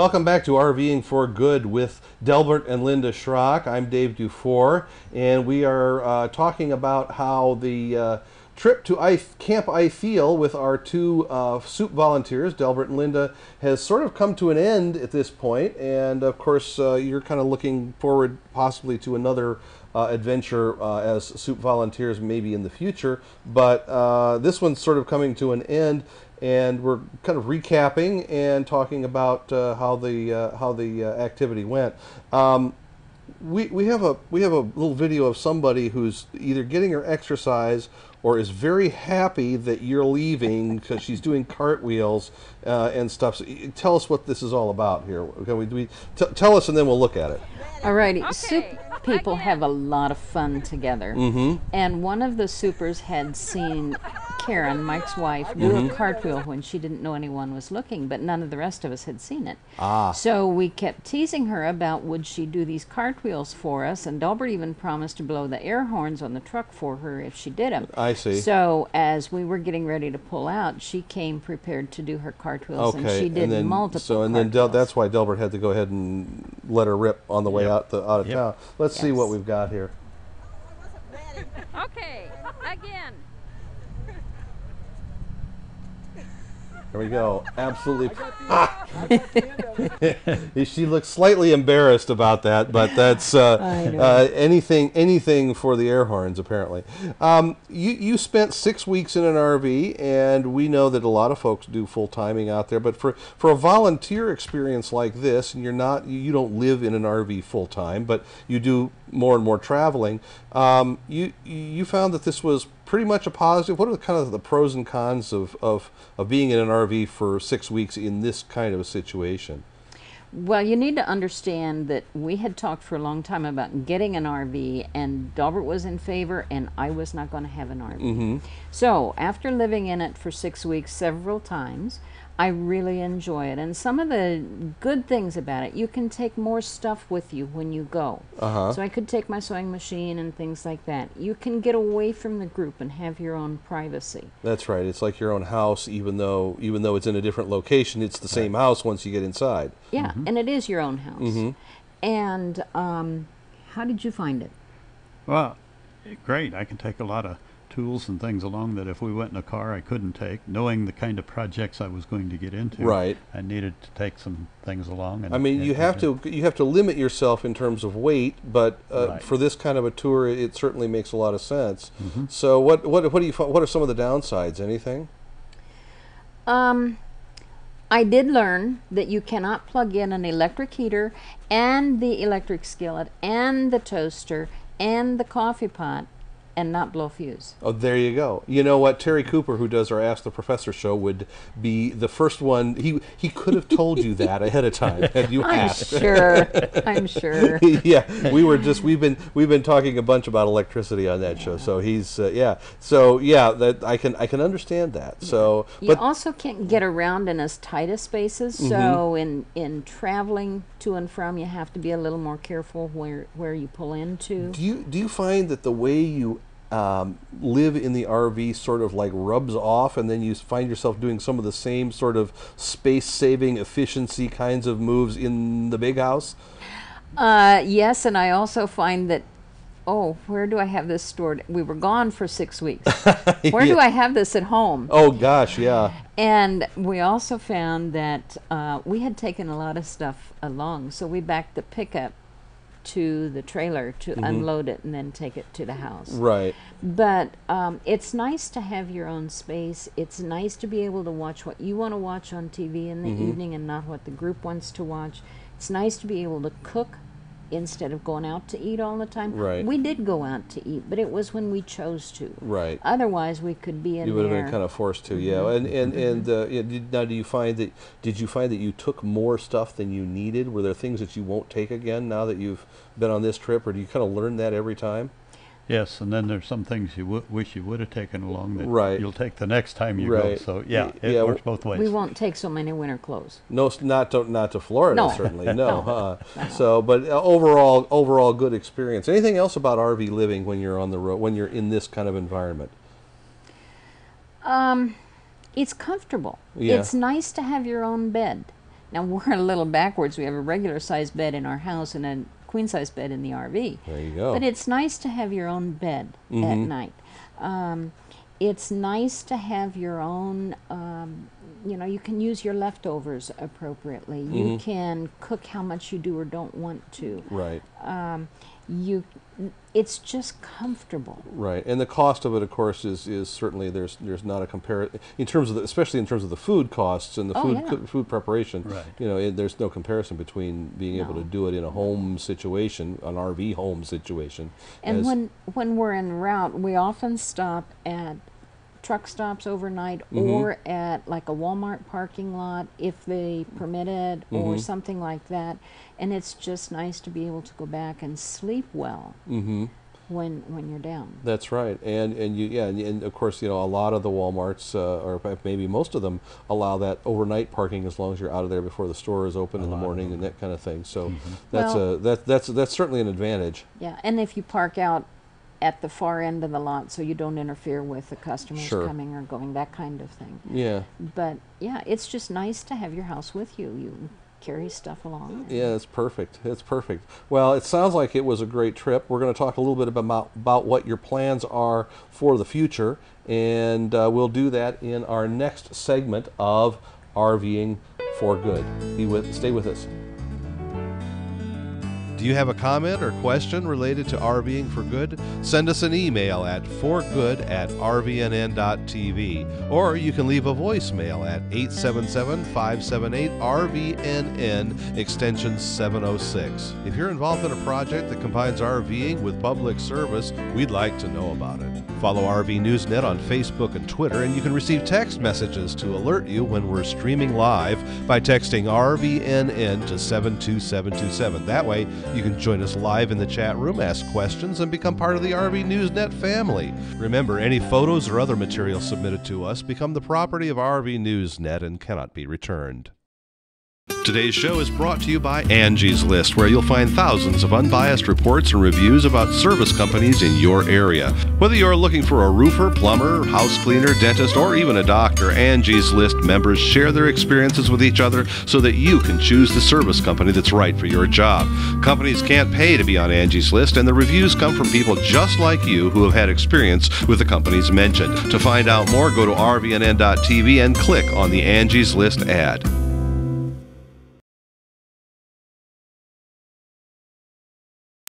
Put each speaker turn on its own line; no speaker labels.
welcome back to RVing for Good with Delbert and Linda Schrock. I'm Dave Dufour, and we are talking about how the trip to Camp Ithiel with our two SOOP volunteers, Delbert and Linda, has sort of come to an end at this point. And of course, you're kind of looking forward possibly to another adventure as SOOP volunteers maybe in the future. But this one's sort of coming to an end. And we're kind of recapping and talking about how the activity went. We have a little video of somebody who's either getting her exercise or is very happy that you're leaving because she's doing cartwheels and stuff. So tell us what this is all about here. Can tell us, and then we'll look at it.
Alrighty, okay. SOOP people have a lot of fun together, and one of the SOOPers had seen Karen, Mike's wife, do a cartwheel when she didn't know anyone was looking, but none of the rest of us had seen it. So we kept teasing her about would she do these cartwheels for us, and Delbert even promised to blow the air horns on the truck for her if she did them.
I see.
So as we were getting ready to pull out, she came prepared to do her cartwheels, and she did multiple cartwheels.
Then that's why Delbert had to go ahead and let her rip on the way out of town. Let's see what we've got here.
Okay, again.
There we go. Absolutely. She looks slightly embarrassed about that, but that's anything for the air horns, apparently. You spent 6 weeks in an RV, and we know that a lot of folks do full timing out there. But for a volunteer experience like this, and you don't live in an RV full time, but you do more and more traveling. You found that this was pretty much a positive. What are kind of the pros and cons of being in an RV for 6 weeks in this kind of a situation?
Well, you need to understand that we had talked for a long time about getting an RV, and Delbert was in favor, and I was not going to have an RV. So after living in it for 6 weeks several times, I really enjoy it. And some of the good things about it, you can take more stuff with you when you go. So I could take my sewing machine and things like that. You can get away from the group and have your own privacy.
That's right. It's like your own house, even though it's in a different location, it's the same house once you get inside.
Yeah, and it is your own house. And how did you find it?
Well, great. I can take a lot of tools and things along that if we went in a car I couldn't take, knowing the kind of projects I was going to get into.
Right.
I needed to take some things along. And
I mean, you have to limit yourself in terms of weight, but for this kind of a tour, it certainly makes a lot of sense. So what do you what are some of the downsides? Anything?
I did learn that you cannot plug in an electric heater and the electric skillet and the toaster and the coffee pot and not blow fuse.
Oh, there you go. You know what? Terry Cooper, who does our Ask the Professor show, would be the first one. He could have told you that ahead of time had you asked.
I'm sure.
Yeah, we've been talking a bunch about electricity on that show. So he's that I can understand that. So
you also can't get around in as tight of spaces. So in traveling to and from, you have to be a little more careful where you pull into. Do
you find that the way you live in the RV sort of like rubs off, and then you find yourself doing some of the same sort of space-saving efficiency kinds of moves in the big house?
Yes, and I also find that, where do I have this stored? We were gone for 6 weeks. Where do I have this at home?
Oh gosh, yeah.
And we also found that we had taken a lot of stuff along, so we backed the pickup to the trailer to unload it and then take it to the house.
Right.
But it's nice to have your own space. It's nice to be able to watch what you want to watch on TV in the evening and not what the group wants to watch. It's nice to be able to cook instead of going out to eat all the time.
Right.
We did go out to eat, but it was when we chose to.
Right.
Otherwise, we could be in there.
You would have been kind of forced to, yeah. And now, did you find that you took more stuff than you needed? Were there things that you won't take again now that you've been on this trip, or do you kind of learn that every time?
Yes, and then there's some things you wish you would have taken along that you'll take the next time you go. So it works both ways.
We won't take so many winter clothes.
No, not to Florida, certainly. No. So, but overall good experience. Anything else about RV living when you're on the road, when you're in this kind of environment?
It's comfortable.
Yeah.
It's nice to have your own bed. Now we're a little backwards. We have a regular size bed in our house and a queen size bed in the RV.
There you go.
But it's nice to have your own bed at night. It's nice to have your own, you know, you can use your leftovers appropriately. You can cook how much you do or don't want to.
Right.
It's just comfortable.
Right, and the cost of it, of course, is certainly there's not a comparison in terms of especially in terms of the food costs and the food preparation.
Right.
You know, there's no comparison between being able to do it in a home situation, an RV home situation.
And when we're en route, we often stop at truck stops overnight or at like a Walmart parking lot if they permit it or something like that, and it's just nice to be able to go back and sleep well when you're down.
That's right, and of course, you know, a lot of the Walmarts or maybe most of them allow that overnight parking as long as you're out of there before the store is open in the morning and that kind of thing. So that's certainly an advantage.
Yeah, and if you park out at the far end of the lot so you don't interfere with the customers coming or going, that kind of thing.
Yeah.
But yeah, it's just nice to have your house with you. You carry stuff along.
Yeah, it's perfect. It's perfect. Well, it sounds like it was a great trip. We're going to talk a little bit about what your plans are for the future, and we'll do that in our next segment of RVing for Good. Stay with us. Do you have a comment or question related to RVing for Good? Send us an email at forgood@rvnn.tv, or you can leave a voicemail at 877-578-RVNN, extension 706. If you're involved in a project that combines RVing with public service, we'd like to know about it. Follow RV Newsnet on Facebook and Twitter, and you can receive text messages to alert you when we're streaming live by texting RVNN to 72727. That way, you can join us live in the chat room, ask questions, and become part of the RV Newsnet family. Remember, any photos or other material submitted to us become the property of RV Newsnet and cannot be returned. Today's show is brought to you by Angie's List, where you'll find thousands of unbiased reports and reviews about service companies in your area. Whether you're looking for a roofer, plumber, house cleaner, dentist, or even a doctor, Angie's List members share their experiences with each other so that you can choose the service company that's right for your job. Companies can't pay to be on Angie's List, and the reviews come from people just like you who have had experience with the companies mentioned. To find out more, go to rvnn.tv and click on the Angie's List ad.